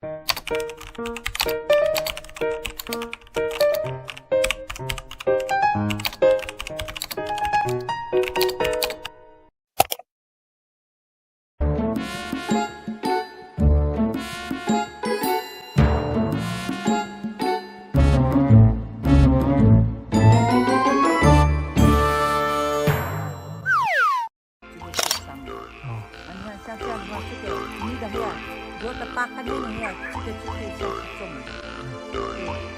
像这样的话，这个泥的话，如果它扒开那个话，这个就可以下去种了。对，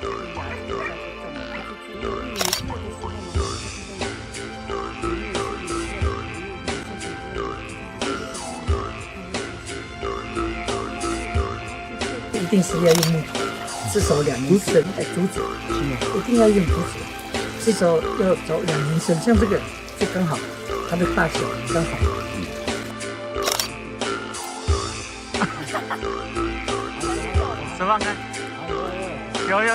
这个芽就可以下去种了。它就是有热的时候呢，一定是要用木头，至少2年生，竹子，一定要用竹子，至少要找2年生。像这个就刚好，它的大小刚好。吃饭看，有看。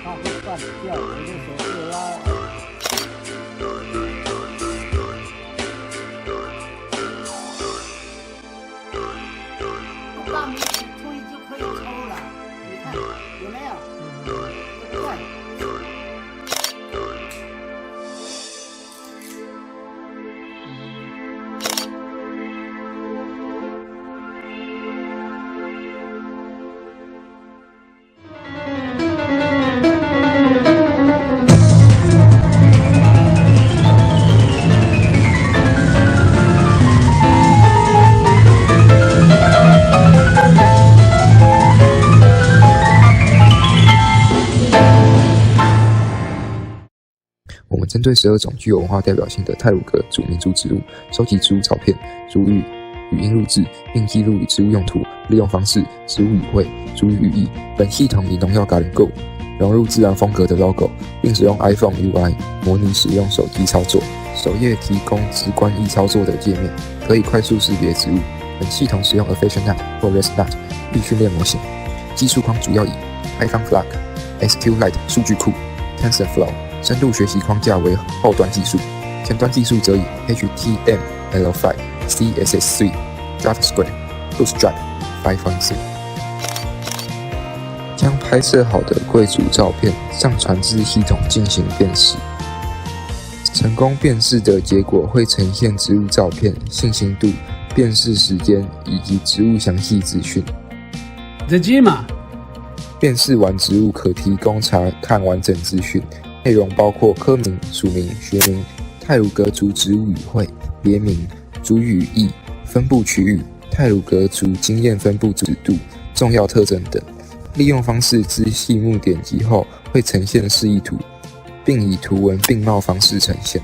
它会断掉，我就手指拉。大拇指推就可以抽了，你看有没有？对。我们针对12种具有文化代表性的太鲁阁主民族植物，收集植物照片、主语、语音录制，并记录与植物用途、利用方式、植物语汇、主语寓意。本系统以农药橄榄购融入自然风格的 logo， 并使用 iPhone UI 模拟使用手机操作。首页提供直观易操作的界面，可以快速识别植物。本系统使用 AffiliateNet 或 ResNet 易训练模型。技术框主要以 Python、Flask、SQLite 数据库、TensorFlow深度学习框架为后端技术，前端技术则以 HTML5、CSS3、JavaScript、Bootstrap 5.4。将拍摄好的贵族照片上传至系统进行辨识。成功辨识的结果会呈现植物照片、信心度、辨识时间以及植物详细资讯。辨识完植物可提供查看完整资讯。内容包括科名、属名、学名、太鲁阁族植物语汇、别名、族语义、分布区域、太鲁阁族经验分布制度、重要特征等。利用方式之细目点击后会呈现示意图，并以图文并茂方式呈现。